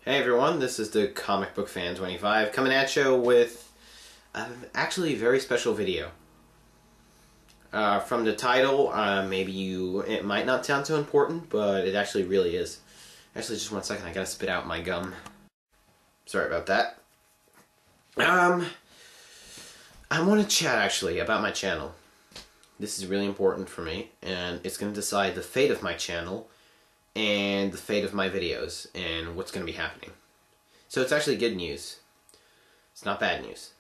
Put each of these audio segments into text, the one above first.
Hey everyone, this is the Comic Book Fan 25 coming at you with actually a very special video. From the title, it might not sound so important, but it actually really is. Actually, just 1 second, I gotta spit out my gum. Sorry about that. I want to chat actually about my channel. This is really important for me, and it's gonna decide the fate of my channel and the fate of my videos and what's going to be happening. So it's actually good news. It's not bad news.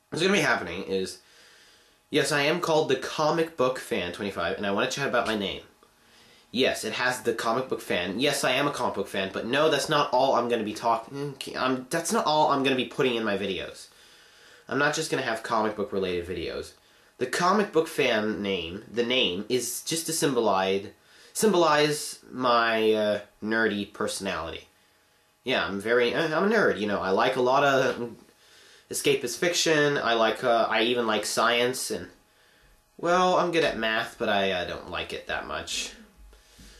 What's going to be happening is, yes, I am called the Comic Book Fan 25, and I want to chat about my name. Yes, it has the Comic Book Fan. Yes, I am a comic book fan, but no, that's not all I'm going to be that's not all I'm going to be putting in my videos. I'm not just going to have comic book related videos. The Comic Book Fan name, the name, is just to symbolize my nerdy personality. Yeah, I'm a nerd, you know. I like a lot of escapist fiction. I even like science, and, well, I'm good at math, but I don't like it that much.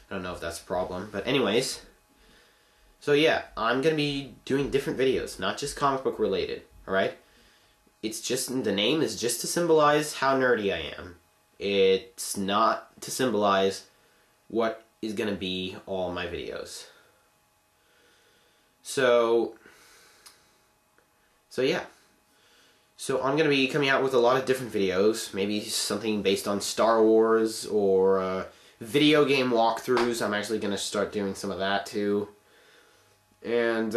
I don't know if that's a problem, but anyways. So yeah, I'm gonna be doing different videos, not just comic book related, alright? It's just, the name is just to symbolize how nerdy I am. It's not to symbolize what is going to be all my videos. So yeah. So I'm going to be coming out with a lot of different videos. Maybe something based on Star Wars or video game walkthroughs. I'm actually going to start doing some of that too. And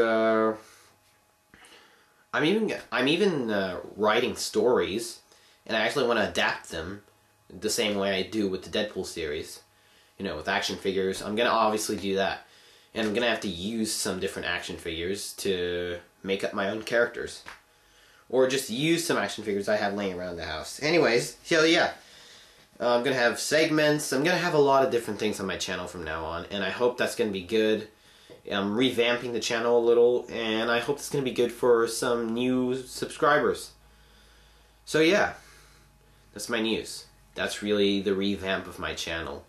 I'm even writing stories, and I actually want to adapt them the same way I do with the Deadpool series. You know, with action figures. I'm going to obviously do that. And I'm going to have to use some different action figures to make up my own characters. Or just use some action figures I have laying around the house. Anyways, so yeah. I'm going to have segments. I'm going to have a lot of different things on my channel from now on. And I hope that's going to be good. I'm revamping the channel a little. And I hope it's going to be good for some new subscribers. So yeah. That's my news. That's really the revamp of my channel.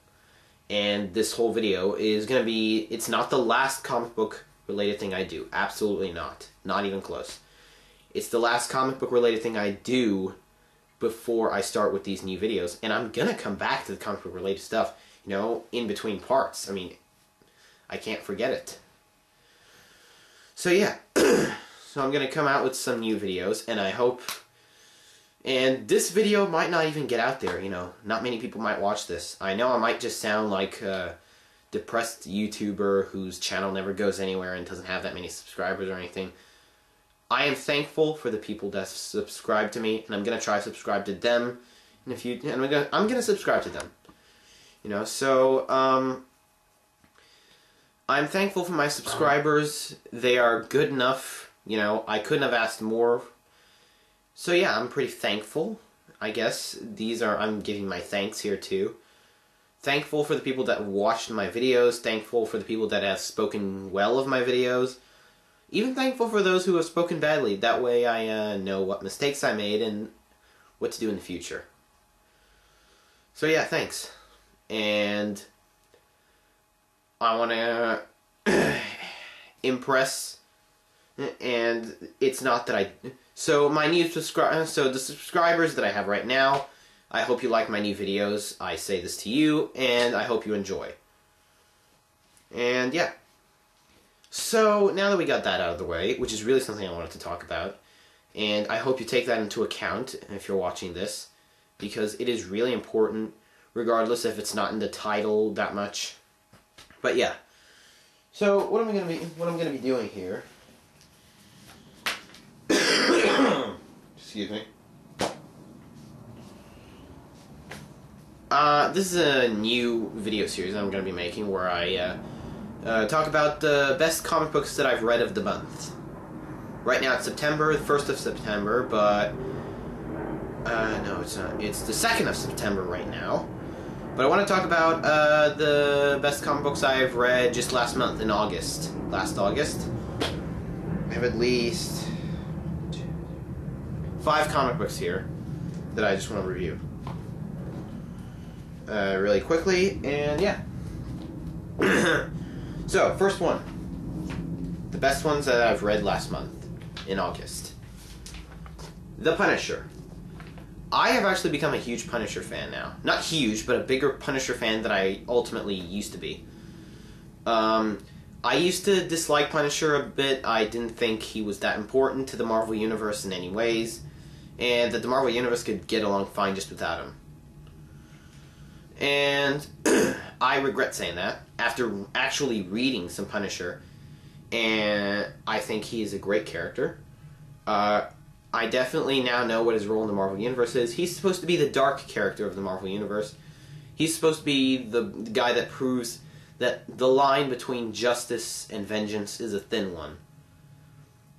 And this whole video is going to be, it's not the last comic book related thing I do. Absolutely not. Not even close. It's the last comic book related thing I do before I start with these new videos. And I'm going to come back to the comic book related stuff, you know, in between parts. I mean, I can't forget it. So yeah. So I'm going to come out with some new videos, and I hope... And this video might not even get out there, you know. Not many people might watch this. I know I might just sound like a depressed YouTuber whose channel never goes anywhere and doesn't have that many subscribers or anything. I am thankful for the people that subscribe to me, and I'm going to try to subscribe to them in a few... And I'm gonna subscribe to them. You know, so, I'm thankful for my subscribers. They are good enough. You know, I couldn't have asked more. So yeah, I'm pretty thankful, I guess. I'm giving my thanks here too. Thankful for the people that watched my videos, thankful for the people that have spoken well of my videos, even thankful for those who have spoken badly. That way I know what mistakes I made and what to do in the future. So yeah, thanks. And I want to impress, and it's not that I... So the subscribers that I have right now, I hope you like my new videos. I say this to you, and I hope you enjoy. And yeah. So now that we got that out of the way, which is really something I wanted to talk about, and I hope you take that into account if you're watching this, because it is really important, regardless if it's not in the title that much. But yeah. So what I'm gonna be doing here. Excuse me. This is a new video series I'm going to be making where I talk about the best comic books that I've read of the month. Right now it's September, the 1st of September, but... no, it's not. It's the 2nd of September right now. But I want to talk about the best comic books I've read just last month, in August. Last August. I have at least 5 comic books here that I just want to review really quickly, and yeah. So, first one. The best ones that I've read last month, in August. The Punisher. I have actually become a huge Punisher fan now. Not huge, but a bigger Punisher fan than I ultimately used to be. I used to dislike Punisher a bit. I didn't think he was that important to the Marvel Universe in any ways, and that the Marvel Universe could get along fine just without him. And I regret saying that after actually reading some Punisher, and I think he is a great character. I definitely now know what his role in the Marvel Universe is. He's supposed to be the dark character of the Marvel Universe. He's supposed to be the guy that proves that the line between justice and vengeance is a thin one.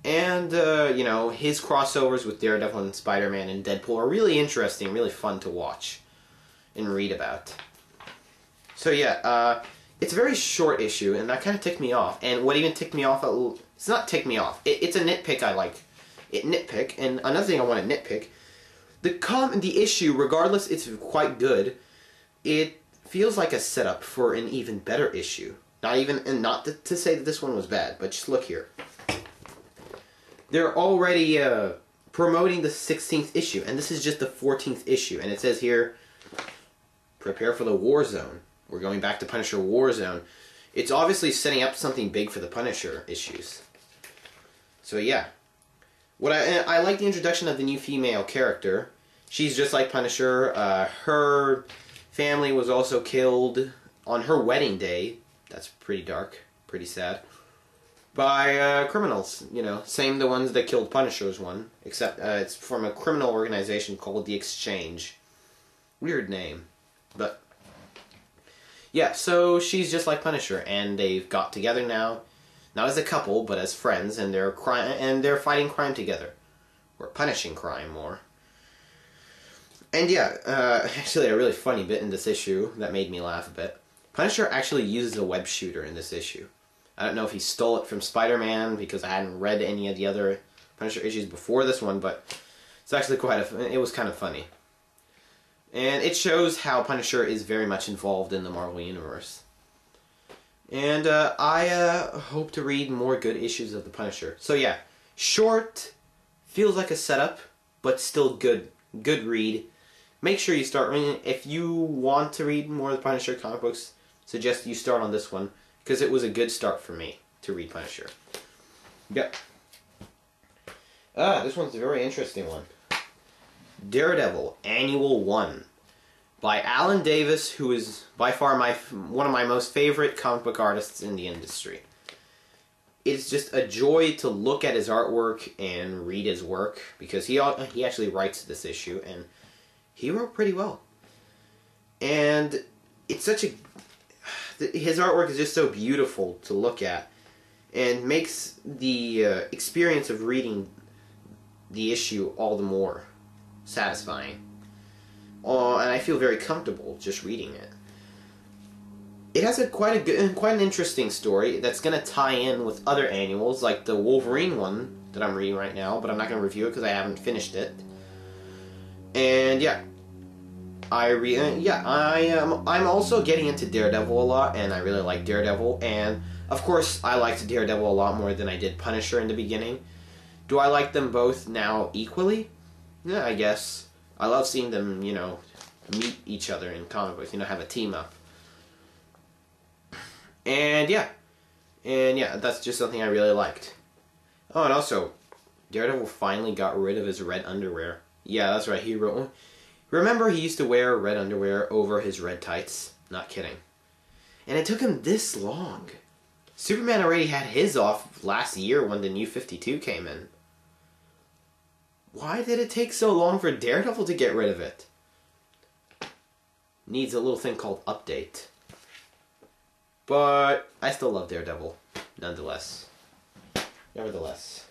And, you know, his crossovers with Daredevil and Spider-Man and Deadpool are really interesting, really fun to watch and read about. So, yeah, it's a very short issue, and that kind of ticked me off. And what even ticked me off, it's not ticked me off. It's a nitpick I like. Nitpick, and another thing I want to nitpick, the issue, regardless it's quite good, it feels like a setup for an even better issue. Not to say that this one was bad, but just look here. They're already promoting the 16th issue, and this is just the 14th issue, and it says here, prepare for the War Zone. We're going back to Punisher War Zone. It's obviously setting up something big for the Punisher issues. So yeah. I like the introduction of the new female character. She's just like Punisher. Her family was also killed on her wedding day. That's pretty dark, pretty sad. By criminals, you know, same the ones that killed Punisher's one, except it's from a criminal organization called The Exchange. Weird name, but yeah. So she's just like Punisher, and they've got together now. Not as a couple, but as friends, and they're fighting crime together, or punishing crime more. And yeah, actually, a really funny bit in this issue that made me laugh a bit. Punisher actually uses a web shooter in this issue. I don't know if he stole it from Spider-Man because I hadn't read any of the other Punisher issues before this one, but it's actually it was kind of funny. And it shows how Punisher is very much involved in the Marvel Universe. And I hope to read more good issues of the Punisher. So yeah, short, feels like a setup, but still good read. Make sure you start reading. If you want to read more of the Punisher comic books, suggest you start on this one, because it was a good start for me to read Punisher. Yep. This one's a very interesting one. Daredevil, Annual 1. By Alan Davis, who is by far one of my most favorite comic book artists in the industry. It's just a joy to look at his artwork and read his work, because he actually writes this issue, and he wrote pretty well. And it's his artwork is just so beautiful to look at, and makes the experience of reading the issue all the more satisfying. And I feel very comfortable just reading it. It has quite an interesting story that's going to tie in with other annuals, like the Wolverine one that I'm reading right now, but I'm not going to review it because I haven't finished it. And yeah, I'm also getting into Daredevil a lot, and I really like Daredevil. And of course, I liked Daredevil a lot more than I did Punisher in the beginning. Do I like them both now equally? Yeah, I guess. I love seeing them, you know, meet each other in comic books, you know, have a team up. And yeah, that's just something I really liked. Oh, and also, Daredevil finally got rid of his red underwear. Yeah, that's right, remember he used to wear red underwear over his red tights? Not kidding. And it took him this long. Superman already had his off last year when the New 52 came in. Why did it take so long for Daredevil to get rid of it? Needs a little thing called update. But I still love Daredevil, nonetheless. Nevertheless.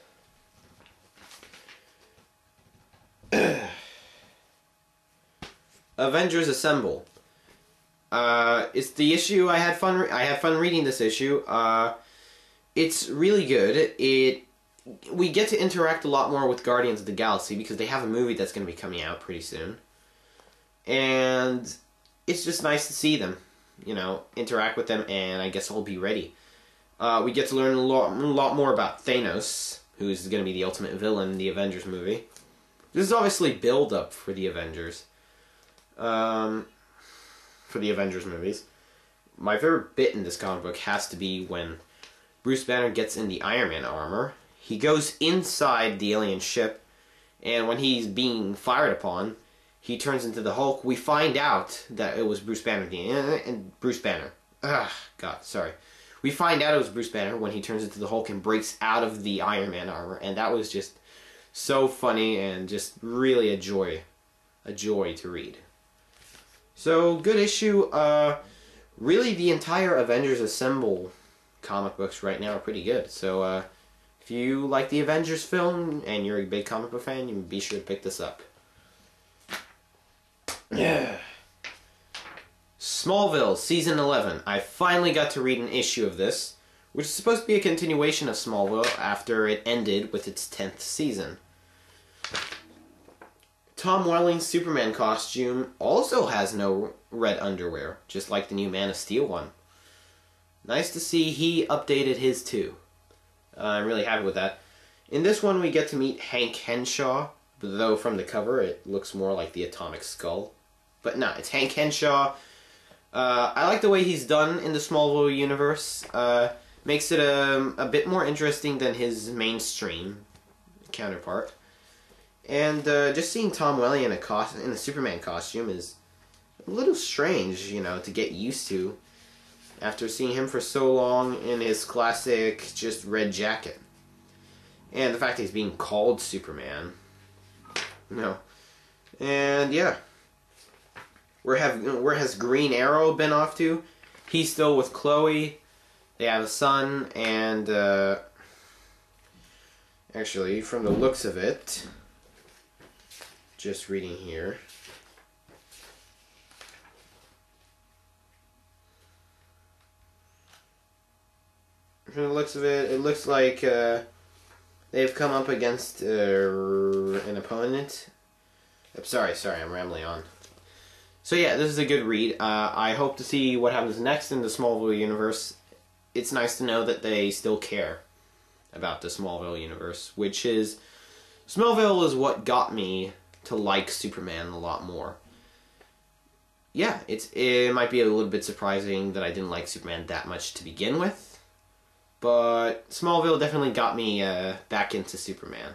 Avengers Assemble. It's the issue I had fun reading this issue. It's really good. We get to interact a lot more with Guardians of the Galaxy because they have a movie that's going to be coming out pretty soon. And it's just nice to see them, you know, interact with them, and I guess I'll be ready. We get to learn a lot more about Thanos, who's going to be the ultimate villain in the Avengers movie. This is obviously build-up for the Avengers. For the Avengers movies. My favorite bit in this comic book has to be when Bruce Banner gets in the Iron Man armor. He goes inside the alien ship, and when he's being fired upon, he turns into the Hulk. We find out that it was Bruce Banner. We find out it was Bruce Banner when he turns into the Hulk and breaks out of the Iron Man armor, and that was just so funny and just really a joy to read. So, good issue. Really, the entire Avengers Assemble comic books right now are pretty good. So, if you like the Avengers film and you're a big comic book fan, you can be sure to pick this up. Yeah. Smallville, Season 11. I finally got to read an issue of this, which is supposed to be a continuation of Smallville after it ended with its 10th season. Tom Welling's Superman costume also has no red underwear, just like the new Man of Steel one. Nice to see he updated his too. I'm really happy with that. In this one we get to meet Hank Henshaw, though from the cover it looks more like the Atomic Skull. But no, it's Hank Henshaw. I like the way he's done in the Smallville universe. Makes it a bit more interesting than his mainstream counterpart. And just seeing Tom Welling in a Superman costume is a little strange, you know, to get used to after seeing him for so long in his classic just red jacket. And the fact that he's being called Superman. No. And yeah. Where has Green Arrow been off to? He's still with Chloe. They have a son, and actually, from the looks of it, just reading here. From the looks of it, it looks like they've come up against an opponent. Sorry, I'm rambling on. So yeah, this is a good read. I hope to see what happens next in the Smallville universe. It's nice to know that they still care about the Smallville universe, which is... Smallville is what got me to like Superman a lot more. Yeah, it might be a little bit surprising that I didn't like Superman that much to begin with, but Smallville definitely got me back into Superman.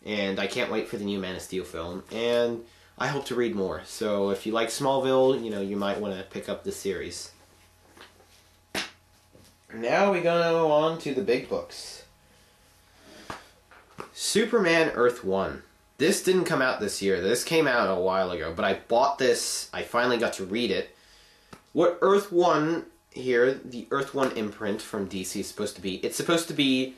And I can't wait for the new Man of Steel film, and I hope to read more. So if you like Smallville, you know, you might want to pick up the series. Now we go on to the big books. Superman Earth 1. This didn't come out this year. This came out a while ago, but I bought this. I finally got to read it. What Earth 1 here, the Earth 1 imprint from DC is supposed to be, it's supposed to be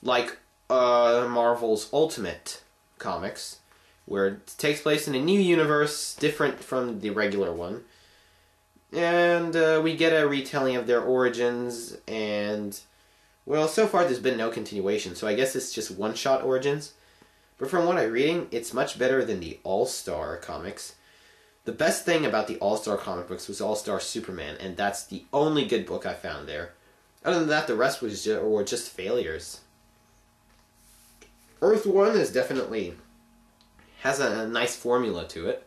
like Marvel's Ultimate Comics, where it takes place in a new universe, different from the regular one. And we get a retelling of their origins, and, well, so far there's been no continuation, so I guess it's just one-shot origins. But from what I'm reading, it's much better than the All-Star comics. The best thing about the All-Star comic books was All-Star Superman, and that's the only good book I found there. Other than that, the rest were just failures. Earth 1 is definitely... has a nice formula to it.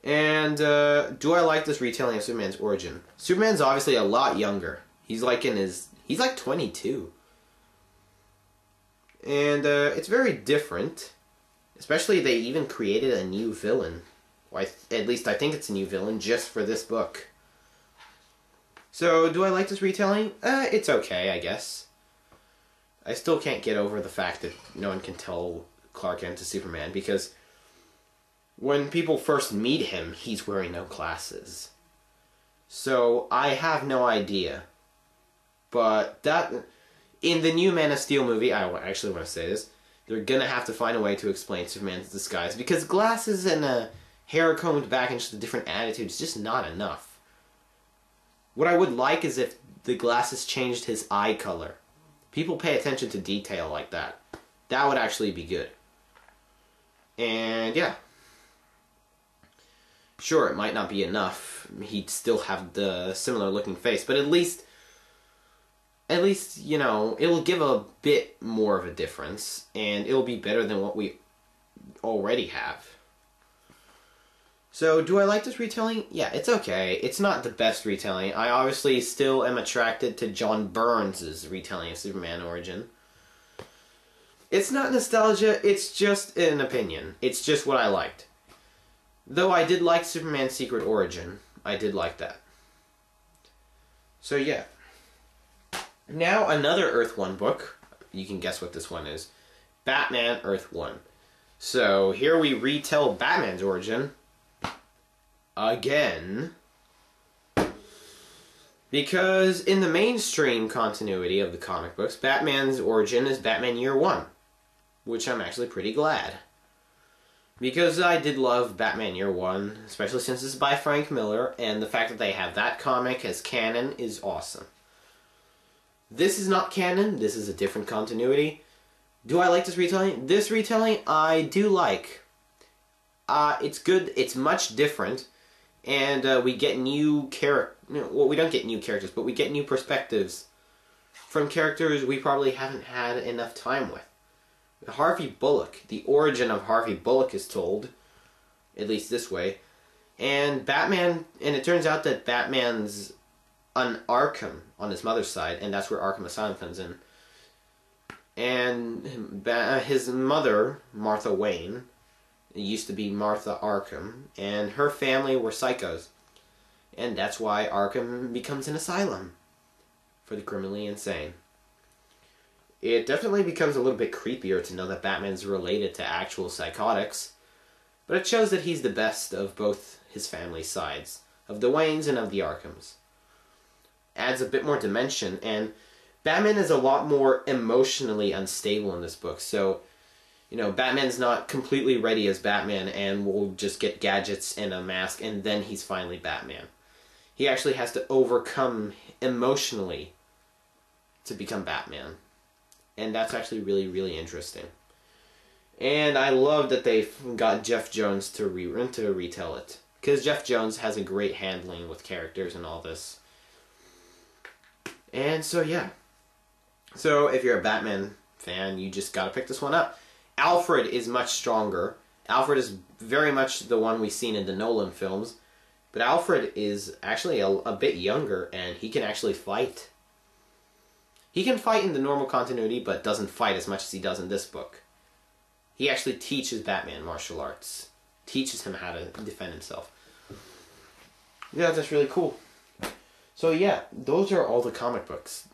And do I like this retelling of Superman's origin? Superman's obviously a lot younger. He's like 22. And it's very different. Especially they even created a new villain. Well, at least I think it's a new villain just for this book. So do I like this retelling? It's okay, I guess. I still can't get over the fact that no one can tell Clark Kent is Superman, because when people first meet him, he's wearing no glasses. So I have no idea. But that, in the new Man of Steel movie, I actually want to say this, they're going to have to find a way to explain Superman's disguise, because glasses and a hair combed back and just a different attitude is just not enough. What I would like is if the glasses changed his eye color. People pay attention to detail like that. That would actually be good. And yeah. Sure, it might not be enough. He'd still have the similar looking face, but at least at least, you know, it'll give a bit more of a difference, and it'll be better than what we already have. So, do I like this retelling? Yeah, it's okay. It's not the best retelling. I obviously still am attracted to John Burns' retelling of Superman Origin. It's not nostalgia, it's just an opinion. It's just what I liked. Though I did like Superman Secret Origin. I did like that. So, yeah. Now, another Earth 1 book. You can guess what this one is. Batman Earth 1. So, here we retell Batman's origin. Again. Because in the mainstream continuity of the comic books, Batman's origin is Batman Year 1. Which I'm actually pretty glad. Because I did love Batman Year 1, especially since it's by Frank Miller, and the fact that they have that comic as canon is awesome. This is not canon, this is a different continuity. Do I like this retelling? This retelling, I do like. It's good, it's much different, and we get new well, we don't get new characters, but we get new perspectives from characters we probably haven't had enough time with. Harvey Bullock, the origin of Harvey Bullock is told, at least this way, and Batman, and it turns out that Batman's on Arkham on his mother's side, and that's where Arkham Asylum comes in. And his mother, Martha Wayne, used to be Martha Arkham, and her family were psychos. And that's why Arkham becomes an asylum for the criminally insane. It definitely becomes a little bit creepier to know that Batman's related to actual psychotics, but it shows that he's the best of both his family sides, of the Waynes and of the Arkhams. Adds a bit more dimension, and Batman is a lot more emotionally unstable in this book, so, you know, Batman's not completely ready as Batman and will just get gadgets and a mask and then he's finally Batman. He actually has to overcome emotionally to become Batman. And that's actually really, really interesting. And I love that they got Jeff Jones to retell it. Because Jeff Jones has a great handling with characters and all this. And so, yeah. So, if you're a Batman fan, you just gotta pick this one up. Alfred is much stronger. Alfred is very much the one we've seen in the Nolan films. But Alfred is actually a bit younger, and he can actually fight. He can fight in the normal continuity, but doesn't fight as much as he does in this book. He actually teaches Batman martial arts. Teaches him how to defend himself. Yeah, that's really cool. So yeah, those are all the comic books.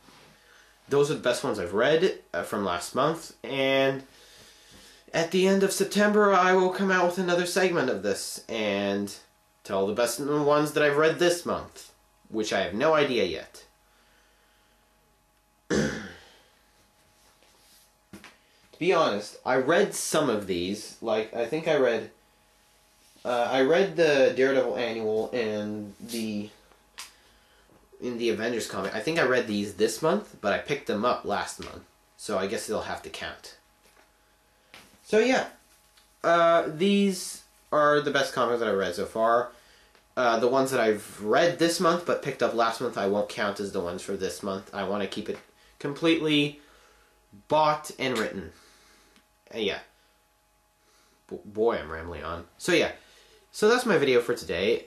Those are the best ones I've read from last month, and at the end of September I will come out with another segment of this and tell the best ones that I've read this month, which I have no idea yet. To be honest, I read some of these. Like, I think I read the Daredevil Annual and in the Avengers comic. I think I read these this month, but I picked them up last month, so I guess they'll have to count. So yeah, these are the best comics that I've read so far. The ones that I've read this month but picked up last month, I won't count as the ones for this month. I want to keep it completely bought and written. Yeah. Boy, I'm rambling on. So yeah. So that's my video for today.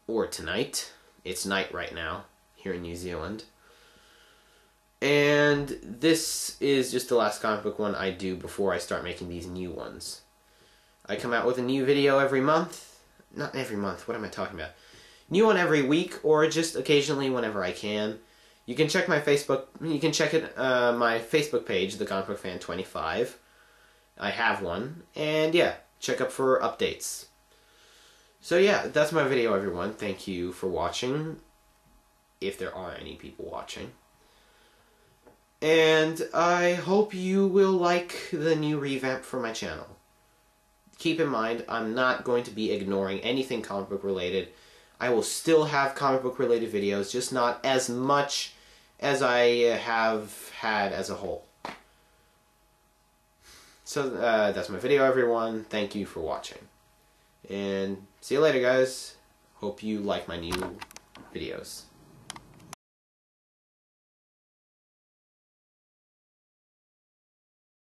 Or tonight. It's night right now, here in New Zealand. And this is just the last comic book one I do before I start making these new ones. I come out with a new video every month. Not every month, what am I talking about? New one every week, or just occasionally whenever I can. You can check my Facebook, you can check it, my Facebook page, The Comic Book Fan 25. I have one, and yeah, check up for updates. So yeah, that's my video, everyone. Thank you for watching, if there are any people watching. And I hope you will like the new revamp for my channel. Keep in mind, I'm not going to be ignoring anything comic book related. I will still have comic book related videos, just not as much as I have had as a whole. So that's my video, everyone. Thank you for watching. And see you later, guys. Hope you like my new videos.